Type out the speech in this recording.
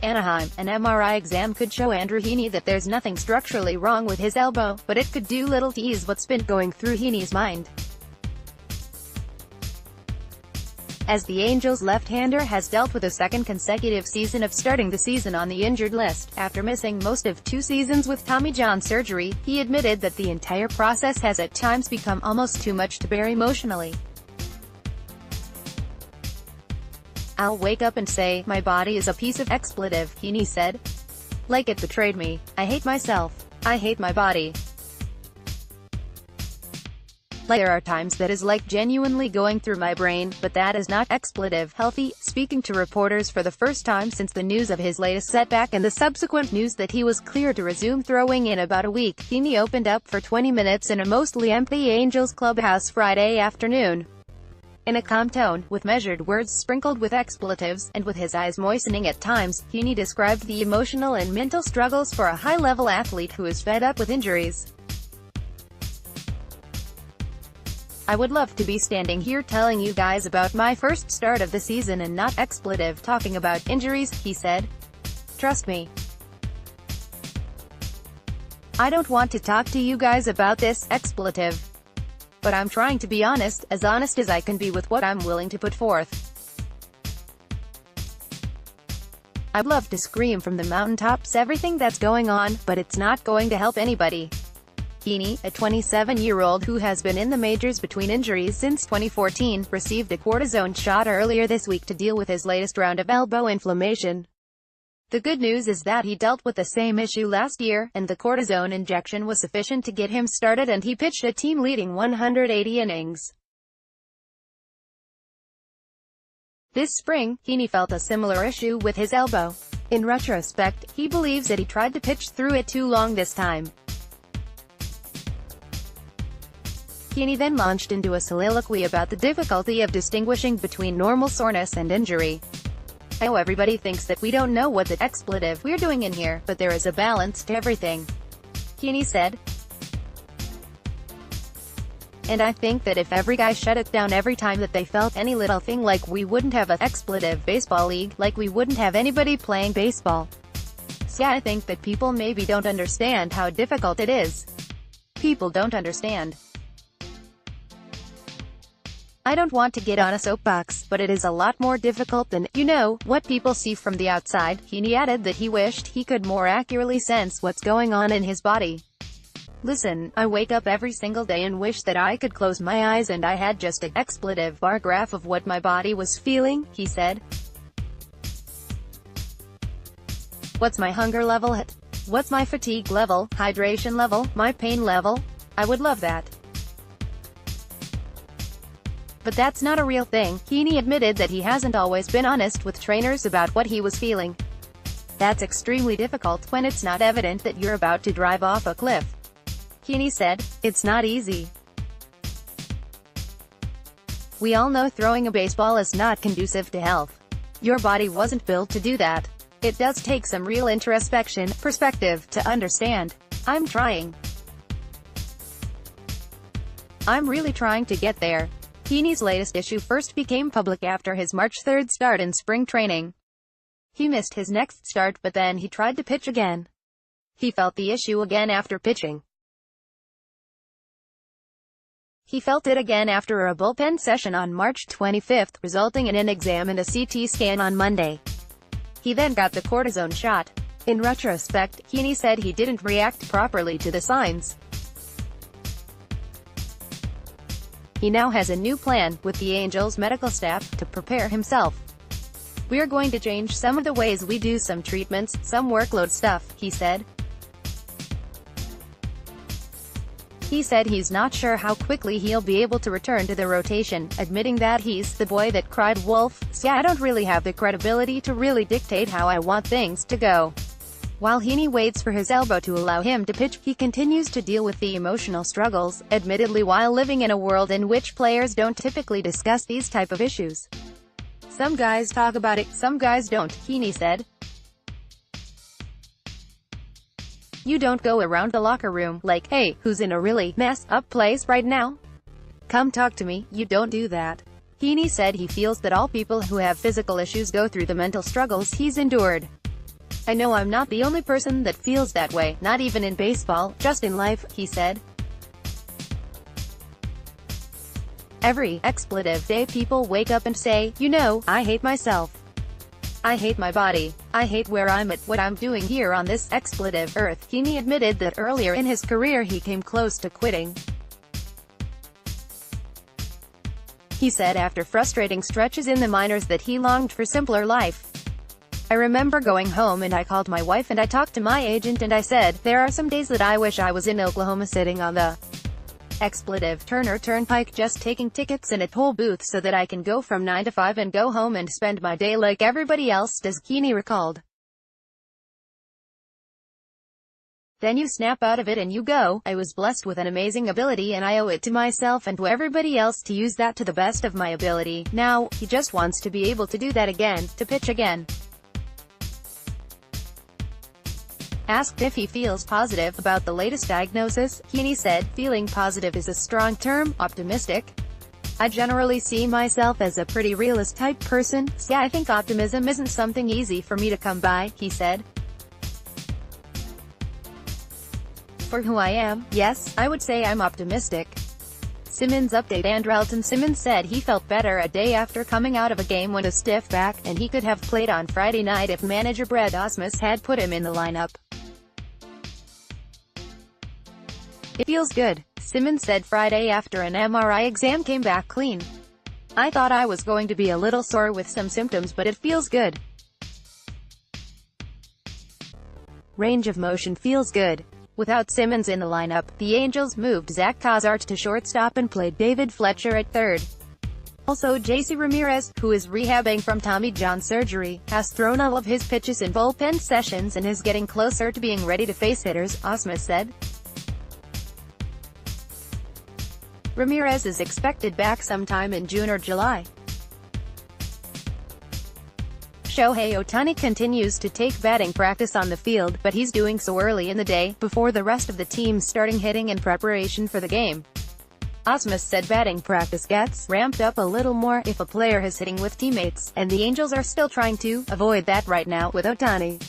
ANAHEIM. An MRI exam could show Andrew Heaney that there's nothing structurally wrong with his elbow, but it could do little to ease what's been going through Heaney's mind. As the Angels' left-hander has dealt with a second consecutive season of starting the season on the injured list, after missing most of 2 seasons with Tommy John surgery, he admitted that the entire process has at times become almost too much to bear emotionally. "I'll wake up and say, my body is a piece of expletive," Heaney said. "Like it betrayed me. I hate myself. I hate my body. Like there are times that is like genuinely going through my brain, but that is not expletive healthy." Speaking to reporters for the first time since the news of his latest setback and the subsequent news that he was clear to resume throwing in about a week, Heaney opened up for 20 minutes in a mostly empty Angels clubhouse Friday afternoon. In a calm tone, with measured words sprinkled with expletives, and with his eyes moistening at times, Heaney described the emotional and mental struggles for a high-level athlete who is fed up with injuries. "I would love to be standing here telling you guys about my first start of the season and not expletive talking about injuries," he said. "Trust me. I don't want to talk to you guys about this expletive. But I'm trying to be honest as I can be with what I'm willing to put forth. I'd love to scream from the mountaintops everything that's going on, but it's not going to help anybody." Heaney, a 27-year-old who has been in the majors between injuries since 2014, received a cortisone shot earlier this week to deal with his latest round of elbow inflammation. The good news is that he dealt with the same issue last year, and the cortisone injection was sufficient to get him started and he pitched a team-leading 180 innings. This spring, Heaney felt a similar issue with his elbow. In retrospect, he believes that he tried to pitch through it too long this time. Heaney then launched into a soliloquy about the difficulty of distinguishing between normal soreness and injury. "I know everybody thinks that we don't know what the expletive we're doing in here, but there is a balance to everything," Heaney said. "And I think that if every guy shut it down every time that they felt any little thing, like we wouldn't have a expletive baseball league, like we wouldn't have anybody playing baseball. So yeah, I think that people maybe don't understand how difficult it is. People don't understand. I don't want to get on a soapbox, but it is a lot more difficult than, what people see from the outside." Heaney added that he wished he could more accurately sense what's going on in his body. "Listen, I wake up every single day and wish that I could close my eyes and I had just an expletive bar graph of what my body was feeling," he said. "What's my hunger level at? What's my fatigue level, hydration level, my pain level? I would love that. But that's not a real thing." Heaney admitted that he hasn't always been honest with trainers about what he was feeling. "That's extremely difficult when it's not evident that you're about to drive off a cliff," Heaney said. "It's not easy. We all know throwing a baseball is not conducive to health. Your body wasn't built to do that. It does take some real introspection, perspective, to understand. I'm trying. I'm really trying to get there." Heaney's latest issue first became public after his March 3 start in spring training. He missed his next start, but then he tried to pitch again. He felt the issue again after pitching. He felt it again after a bullpen session on March 25, resulting in an exam and a CT scan on Monday. He then got the cortisone shot. In retrospect, Heaney said he didn't react properly to the signs. He now has a new plan, with the Angels medical staff, to prepare himself. "We're going to change some of the ways we do some treatments, some workload stuff," he said. He said he's not sure how quickly he'll be able to return to the rotation, admitting that he's the boy that cried wolf. "So yeah, I don't really have the credibility to really dictate how I want things to go." While Heaney waits for his elbow to allow him to pitch, he continues to deal with the emotional struggles, admittedly while living in a world in which players don't typically discuss these type of issues. "Some guys talk about it, some guys don't," Heaney said. "You don't go around the locker room like, hey, who's in a really messed up place right now? Come talk to me." You don't do that. Heaney said he feels that all people who have physical issues go through the mental struggles he's endured. "I know I'm not the only person that feels that way, not even in baseball, just in life," he said. "Every expletive day people wake up and say, you know, I hate myself. I hate my body. I hate where I'm at, what I'm doing here on this expletive earth." Heaney admitted that earlier in his career he came close to quitting. He said after frustrating stretches in the minors that he longed for simpler life. "I remember going home and I called my wife and I talked to my agent and I said, there are some days that I wish I was in Oklahoma sitting on the expletive Turner Turnpike just taking tickets in a toll booth so that I can go from 9 to 5 and go home and spend my day like everybody else does," Heaney recalled. "Then you snap out of it and you go, I was blessed with an amazing ability and I owe it to myself and to everybody else to use that to the best of my ability. Now, he just wants to be able to do that again, to pitch again." Asked if he feels positive about the latest diagnosis, Heaney said, "Feeling positive is a strong term, optimistic. I generally see myself as a pretty realist type person, so yeah, I think optimism isn't something easy for me to come by," he said. "For who I am, yes, I would say I'm optimistic." Simmons update. Andrelton Simmons said he felt better a day after coming out of a game with a stiff back, and he could have played on Friday night if manager Brett Ausmus had put him in the lineup. "It feels good," Simmons said Friday after an MRI exam came back clean. "I thought I was going to be a little sore with some symptoms but it feels good. Range of motion feels good." Without Simmons in the lineup, the Angels moved Zach Cozart to shortstop and played David Fletcher at third. Also, JC Ramirez, who is rehabbing from Tommy John surgery, has thrown all of his pitches in bullpen sessions and is getting closer to being ready to face hitters, Ausmus said. Ramirez is expected back sometime in June or July. Shohei Ohtani continues to take batting practice on the field, but he's doing so early in the day, before the rest of the team starting hitting in preparation for the game. Ausmus said batting practice gets ramped up a little more if a player is hitting with teammates, and the Angels are still trying to avoid that right now with Ohtani.